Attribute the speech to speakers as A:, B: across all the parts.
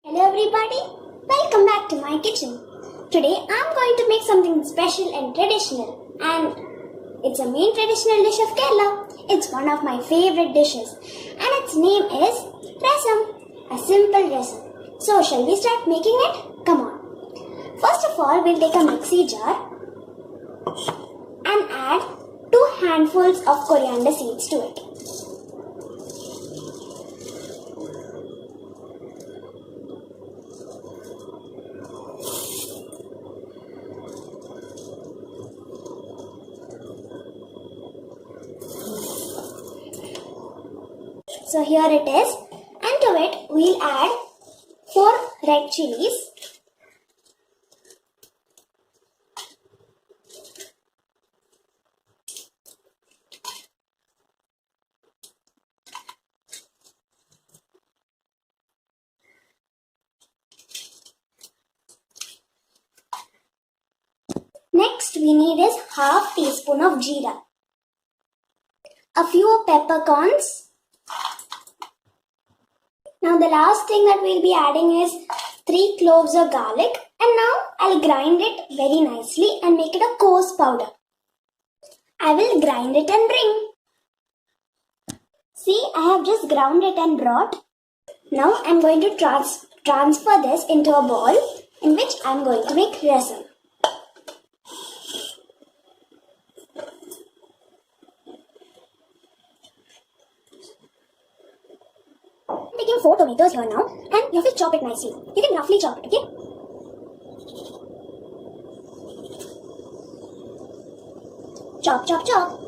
A: Hello everybody, welcome back to my kitchen. Today I'm going to make something special and traditional, and it's a main traditional dish of Kerala. It's one of my favorite dishes and its name is Rasam, a simple rasam. So shall we start making it? Come on. First of all, we'll take a mixie jar and add 2 handfuls of coriander seeds to it. So here it is, and to it we'll add 4 red chilies, next we need is half teaspoon of jeera, a few peppercorns. Now the last thing that we'll be adding is 3 cloves of garlic, and now I'll grind it very nicely and make it a coarse powder. I will grind it and bring. See, I have just ground it and brought. Now I'm going to transfer this into a bowl in which I'm going to make rasam. I'm taking 4 tomatoes here now, and you have to chop it nicely. You can roughly chop it, okay? Chop, chop, chop.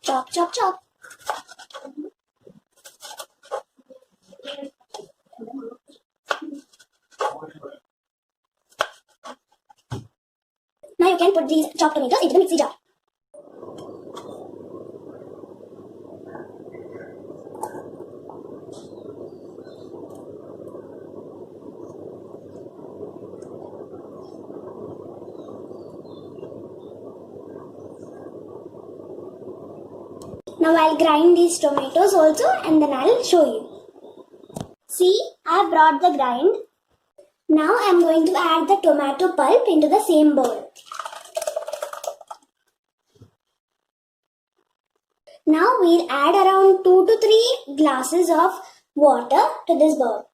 A: Chop, chop, chop. Now you can put these chopped tomatoes into the mixie jar. Now I'll grind these tomatoes also, and then I'll show you. See, I've brought the grind. Now I'm going to add the tomato pulp into the same bowl. Now we'll add around 2 to 3 glasses of water to this bowl.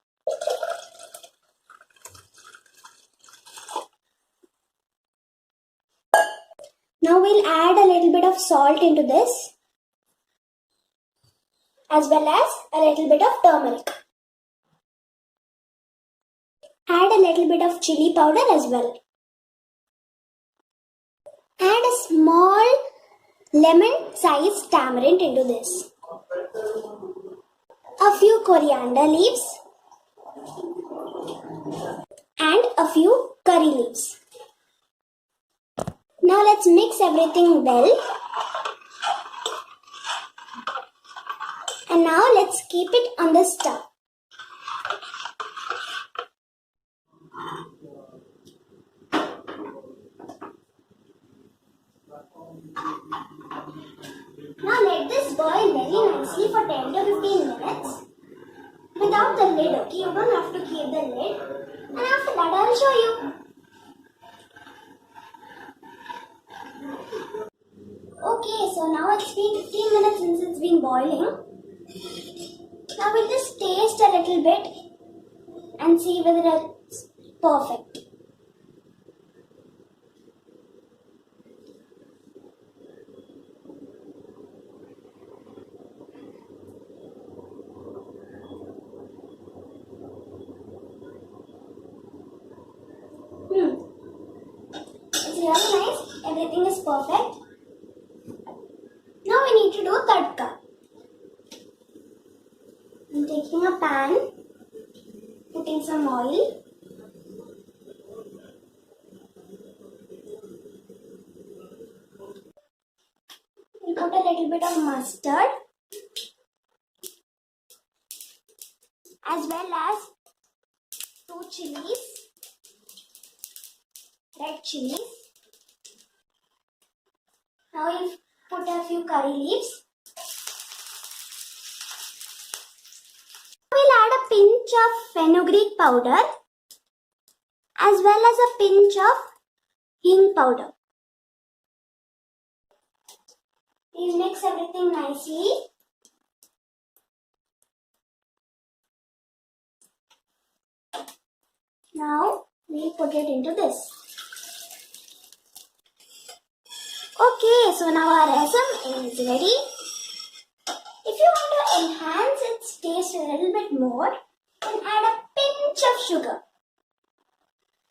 A: Now we'll add a little bit of salt into this, as well as a little bit of turmeric. Add a little bit of chili powder as well. Add a small lemon-sized tamarind into this. A few coriander leaves and a few curry leaves. Now let's mix everything well. And now let's keep it on the stove. Now let this boil very nicely for 10 to 15 minutes without the lid, okay? You don't have to keep the lid. And after that I'll show you. Okay, so now it's been 15 minutes since it's been boiling. Now we'll just taste a little bit and see whether it's perfect. It's really nice. Everything is perfect. Now we need to do tadka. I'm taking a pan, putting some oil. We'll put a little bit of mustard, as well as 2 chilies, red chilies. Now we'll put a few curry leaves. We'll add a pinch of fenugreek powder as well as a pinch of hing powder. We'll mix everything nicely. Now we'll put it into this. Okay, so now our rasam is ready. If you want to enhance its taste a little bit more, then add a pinch of sugar.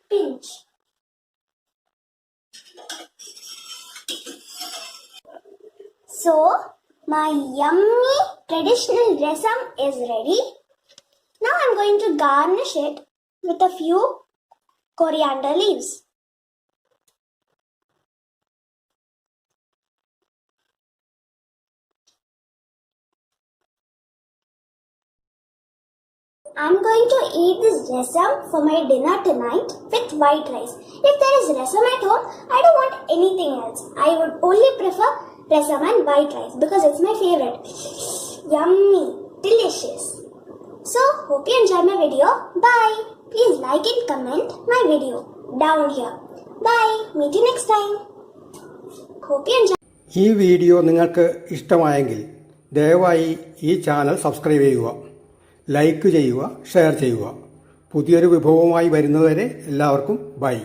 A: Pinch. So, my yummy traditional rasam is ready. Now I'm going to garnish it with a few coriander leaves. I'm going to eat this rasam for my dinner tonight with white rice. If there is rasam at home, I don't want anything else. I would only prefer rasam and white rice because it's my favorite. Yummy, delicious. So, hope you enjoyed my video. Bye. Please like and comment my video down here. Bye. Meet you next time. Hope you enjoy.
B: ഈ video നിങ്ങൾക്ക് ഇഷ്ടമായെങ്കിൽ ദയവായി ഈ channel subscribe ചെയ്യുക, like ചെയ്യുക, share ചെയ്യുക. പുതിയൊരു വിഭവവുമായി വരുന്നതുവരെ എല്ലാവർക്കും ബൈ.